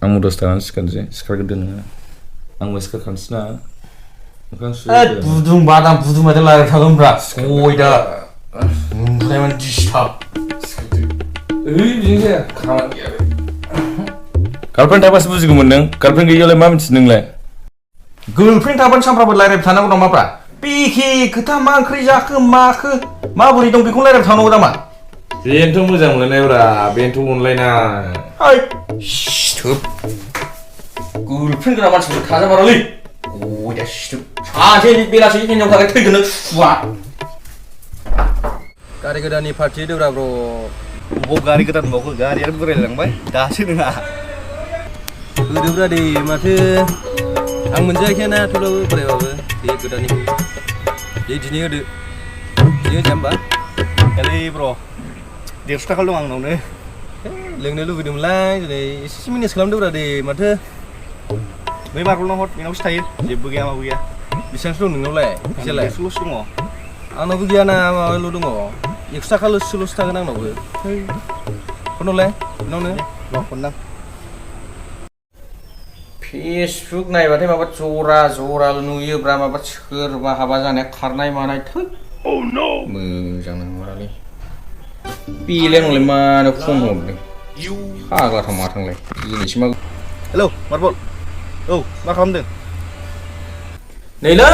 Kamu 10 tahuan sikargede nङा आंबो सिखारखानोसै ना बुदुं बादाम बुदुं बादाम लायराय थागोनब्रा गय दा उन्दुनायमोन डिस्टार्ब बिदिनो जाया खामानि गैया गार्लफ्रेन्ड थाबासो बुजिगौमोन नों गार्लफ्रेन्ड गैयियावलाय मा मिथिनो नोंलाय गार्लफ्रेन्ड थाबानो सानफ्रामबो लायरायबाय थानांगौ नामाब्रा बेखे खोथा मा ओंख्रि जाखो माखो माबोरै दं बेखौ लायरायबाय थानांगौ नामा बेनोथ' मोजां मोनलायनायब्रा बेनोथ' अनलायनाय ओइ सिथोब गार्लफ्रेन्ड गोनां मानसिफोर थाजामारालै गय दा सिथोब सासे बेलासि हिनजाव थाखाय थैगोन नों सुवा गारि गोदाननि पार्टि दौरा ब्र बबाव गारि गोदान बावखो गारियानो बोरायलांबाय दासो नङा होदोब्रा दे माथो आं मोनजायाखैना थेवब्लाबो बोरायबाबो बे गोदाननिखौ दे दिनै होदो दिनै होजा होमबा एलै ब्र 150 थाखा दं आंनावनो लोंनो लुबैदोंमोनलाय दिनै एसे मेनेज खालामदोब्रा दे माथो बै मार्बलनाव हर बेनावसो थायो जेबो गैया माबो गैया बेसेबांसो दं नोंनावलाय फैसालाय 100ल'सो दङ आंनावबो गैयाना माबाल' दङ 100 थाखाल'सो थागोन आंनावबो फनहरलाय बेनावनो हरनां फेसबुक नायबाथाय माबा जरा नुयोब्रा माबा सोरबा हाबा जानाया खारनाय मानाय थै मोजां नङालै बेलाय नंलाय मानो फन हरदों फाग्लाथां माथांलाय दिनैसिम मा हेलौ मार्बल औ मा खालामदों नैलै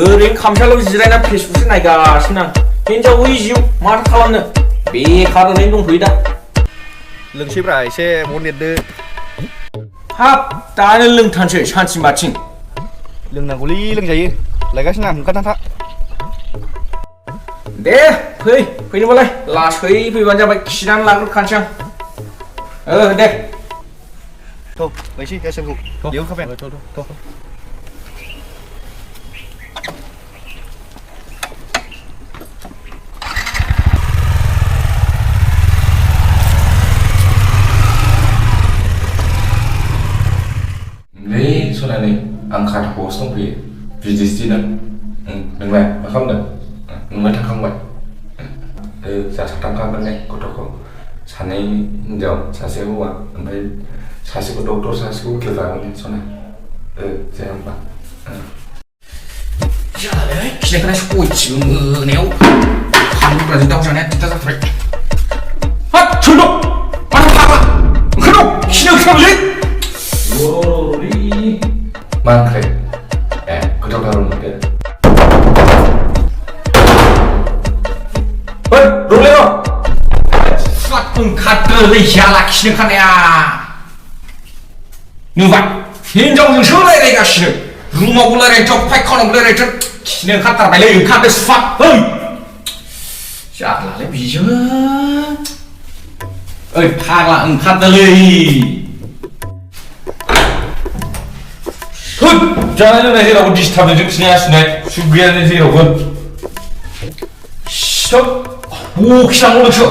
ओरैनो खामसालियाव जिरायना फेसबुकसो नायगासिनो आं हिनजावै जिउ माथो खालामनो बेखार ओरैनो दंथ'यो दा लोंसैब्रा एसे बन देरदो हाब दानो लोंथारसै सानसिम बाथिं लोंनांगौलै लोंजायो लायगासिनो आं ओंखारना था दे फैनोबालाय लासै फैबानो जाबाय खिनानै लाग्रोखानोसै आं दे थ' लायसै गासैखौ दिहुनखाबाय आं थ' नै सनानै आं खाथाख'आवसो दंफैयो बिदिसो दिदों नोंलाय मा खालामदों नोंलाय थांखांबाय जा साथाम खांगोन ने गथ'खौ सानै हिनजाव सासे हौवा ओमफ्राय सासेखौ डक्टर सासेखौ उकिल लागोन सना जाया होमबा जालाय खिनायखौना सयथिबो मोनायाव फानलुफ्राजों दाउ जानाया दिगदार जाथारबाय हाब सोर दं माथो फाग्ला ओंखार दं खिनो ओंखारबायलै मा ओंख्रि गोथावथार मोनदो रंलै ओंखारदोलै जाला खिनो ओंखारनाया नुबाय हिनजावजोंसो रायलायगासिनो रुमावबो रायलायथों फायखानावबो रायलायथों खिनो ओंखारथारबायलै ओंखारदो सुफाद जालालै बिजों ओइ फाग्ला ओंखारदोलै जानाय लोंनाय जेरावबो डिस्टार्ब जों खिनाय हासुनाय सुख गैयानो जेरावबो स्टप बखिनांगौ नोंसो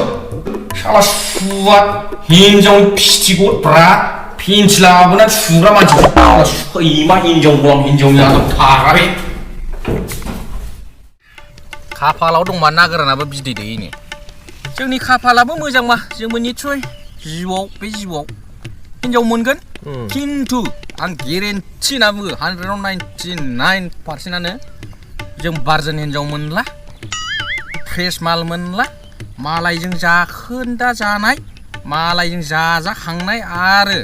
साला सुवा हिनजावनि फिथिग'फ्रा पेन्सि लाबोना सुग्रा मानसि सैमा हिनजाव दं हिनजावनि आदब थागाबे खाफालाव दंबा ना गोरानाबो बिदै दैयोनो जोंनि खाफालाबो मोजां मा जोंबो निस्सय जिउआव बे जिउआव हिनजाव मोनगोन खिन्थु आं गेरेन्थि होनना बुङो 199% जों बारजोन हिनजाव मोनला फ्रेस माल मोनला मालायजों जाखोन्दा जानाय मालायजों जाजाखांनाय आरो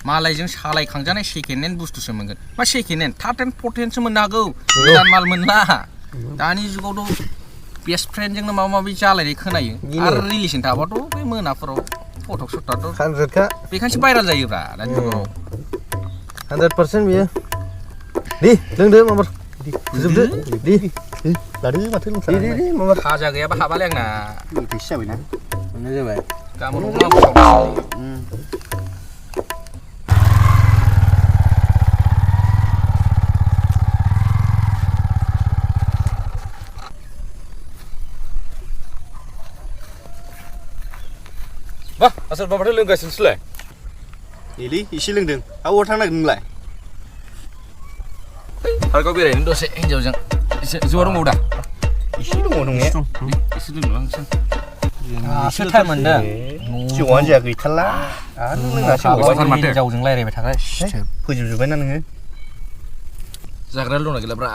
मालायजों सालायखांजानाय सेकेन्ड हेन्ड बुस्थुसो मोनगोन मा second hand third hand fourth हेन्डसो मोननो हागौ गोदान माल मोनला दानि जुगावथ' बेस्ट फ्रेन्डजोंनो माबा माबि जालायनाय खोनायो आरो रिलेसन थाबाथ' बे मोनाफोराव फटक सटकआथ' 100 बेखायनोसो भाइरेल जायोब्रा दानि जुगाव 100% बियो दे लोंदो माबार फोजोबदो दे लादो माथो लोंथारा दे माबार खाजा गैयाबा हाबालै आंना टेक्सि जाबायना मोननाय जाबाय गाबोन अमा मा आसोल माबाथो लोंगासिनोसैलाय एलै एसे लोंदों आबाव थांनो नागिरदों नोंलाय पार्कआव बेरायनो दसे हिनजावजों एसे जौआ दंबावो दा एसे दङ दंनाया एसे लोंलांसै दासो टाइम मोनदों जौआनो जाया गैथारला आरो लोंनासो माथो हिनजावजों रायज्लायबाय थाग्रा फोजोबजोब्बायना नोङो जाग्रा दंना गैलाब्रा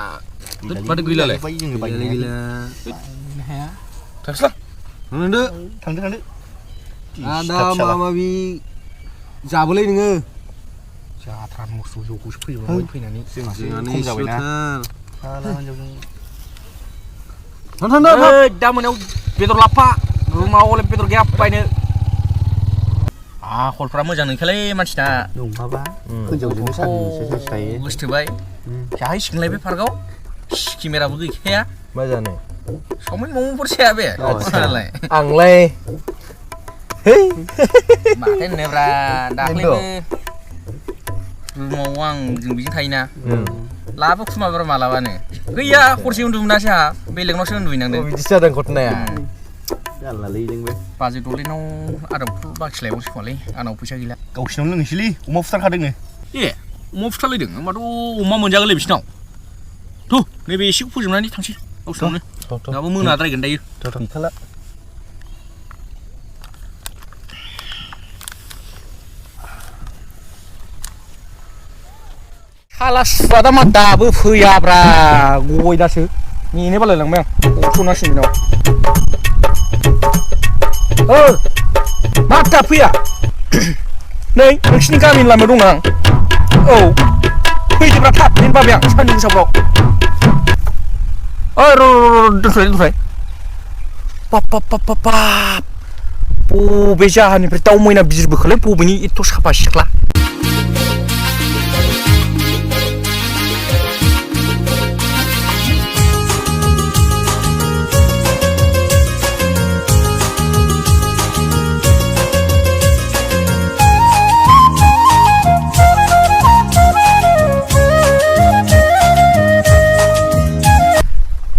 माथो गैलालाय गैला थांसैलां थांदो आदा माबा माबि जाबोलै नोङो जाथ्रा मस्थ' जौखौसो फैजोबबाय फैनानै खम जाबायना दा मोनायाव बेदर लाफा रुमाव हले बेदर गैया बायनो आखलफ्रा मोजां नंखालै मानसिना नङाबा हिनजावजोंनो साननैसो जायो गोसोथोबाय जाहैसिगोनलाय बे पार्कआव केमेराबो गैखाया मा जानो सावमिन मम'फोर जाया बे आंलाय माथो होनोब्रा दाख्लैबो रुमाव जों बिजों थायोना लाबो खुमाब्रा मालाबानो गैया हरसे उन्दुनो मोनासै आंहा बेलेगनावसो उन्दुहैनांदों बिदिसो जादों घटनाया जारलालै जोंबो बाजै दलेनाव आदामखौ बाखि लायबावसै खोमालै आंनाव फैसा गैला गावसिनाव लोंनोसैलै अमा फुथारखादोंनो ए अमा फुथारलायदों होमबाथ' अमा मोनजागोनलै बिसिनाव थ' नैबे एसेखौ फोजोबनानै थांसै गावसिनावनो दाबो मोनाद्रायगोन दायो गैथारला हाला सुवादा मा दाबो फैयाब्रा गयदासो नेनो बालायलांबाय आं गथ'नांसिगोन बिनाव मा दा फैया नै नोंसिनि गामिनि लामायाव दं आं औ फैदोब्रा थाब नेनो बाबाय आं सानदुं गोसाफ्राव दोनथ'लाय बाब बबे जाहानिफ्राय दाउ मैना बिरबोखोलै बबेनि एथ' साफा सिख्ला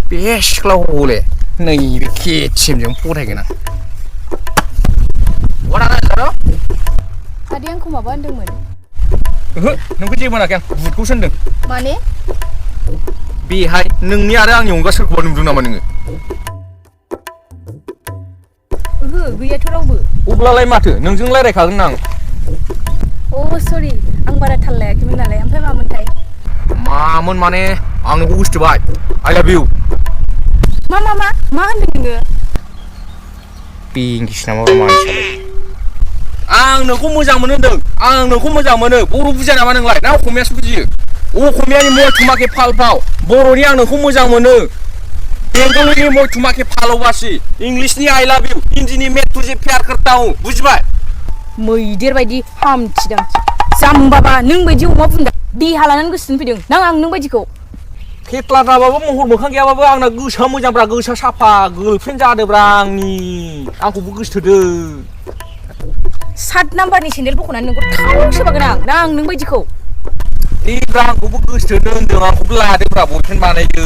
बे सिख्ला हले नैबे केटिएमजों फरायगोन आं आदै आंखौ माबा होनदोंमोन ओहो नोंखौ जेबो होनाखै आं बुटखौसो होनदों माने बेहाय नोंनि आरो आंनि अनगा सोरखौबा नुदों नामा नोङो ओहो गैयाथ' रावबो अब्लालाय माथो नोंजों रायज्लायखागोन आं अ सरि आं बारा थाल लायाखैमोन नालाय ओमफ्राय मामोनथाय मामोन माने आं नोंखौ गोसोथोबाय आइ लाभ इउ मा होनदों नोङो बेंगिस नामा मानसियालाय आं नोंखौ मोजां मोनो होनदों आं नोंखौ मोजां मोनो बर' बुजिया नामा नोंलाय ना असमियासो बुजियो असमियानि मय थुमाके फाल फाव बर'नि आं नोंखौ मोजां मोनो बेंगलिनि मय थुमाके फालौबासि इंलिसनि आइ लाभ इउ हिन्दीनि मैं तुझे प्यार करता हूं बुजिबाय मैदेर बायदि हामथिदांथि जाम्बाबा नों बायदि अमा बुन्दा देहा लानानै गोसोथोन फैदों आं नों बायदिखौ फेत्ला जाबाबो महर मोखां गैयाबाबो आंना गोसोआ मोजांब्रा गोसोआ साफा गार्लफ्रेन्ड जादोब्रा आंखौबो गोसोथोदों 7 नाम्बारनि सेन्देल बख'नानै नोंखौ थाव सोबागोन आं नों बायदिखौ देब्रा आंखौबो गोसोथोदों होनदों आंखौबो लादोब्रा बयफ्रेन्ड बानायदो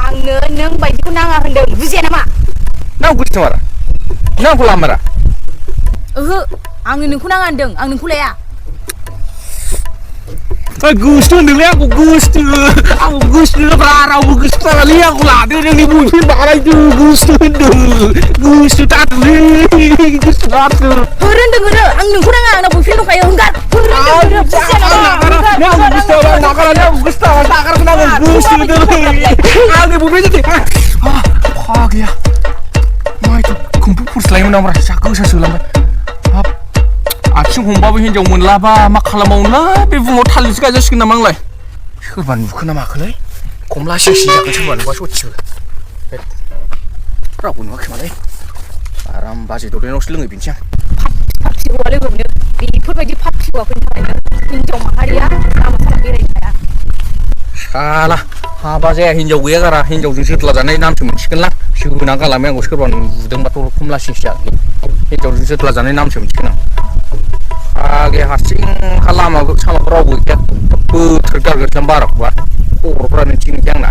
आंनो नों बायदिखौ नाङा होनदों बुजिया नामा नों गोसोथोमारा नों आंखौ लामारा ओहो आंनो नोंखौ नाङा होनदों आं नोंखौ लाया गोसोथो होनदोंलै आंखौ गोसोथोब्रा रावबो गोसोथोआलै आंखौ लादो नोंनि बयफ्रेन्ड बानायदो गोसोथो होनदों गोसो दादोलै गोसो दादो होनदों आं नोंखौ नाङा आंना बयफ्रेन्ड दंखायो हंगार आंनि बयफ्रेन्ड जादों गैया माइथ' खोम्फु फुरस्लायोमोन आं जा गोसा सोलांबाय आथिं हमबाबो हिन्जाव मोनलाबा मा खालामबावनोला बे बुहुमाव थालिरसो गायजासिगोन नामा आंलाय सोरबा नुखो ना माखोलै खमला सिंसि जागोन सोरबा नुबा सथिबो रावबो नुवाखैमालै आराम बाजै दलेनावसो लोंहैफिनसै आं फाफ्लिगौआ लोगो मोनो बेफोरबायदि फाफ्लिगौआफोरनि थाखायनो हिन्जाव माहारिया लामा सामा बेरायनो हाया साला हाबा जाया हिन्जाव गैया गारा हिन्जावजों जोथला जानाय नामसो मोनसिगोनलां सोना गालांबाय आंखौ सोरबा नुदोंबाथ' खमला सिंसि जागोन हिन्जावजों जोथला जानाय नामसो मोनसिगोन आं आगे हारसिं लामाबो सामाबो रावबो गैया बोथोर गारगोन बाराखौबा खर'फ्रानो थिग आंना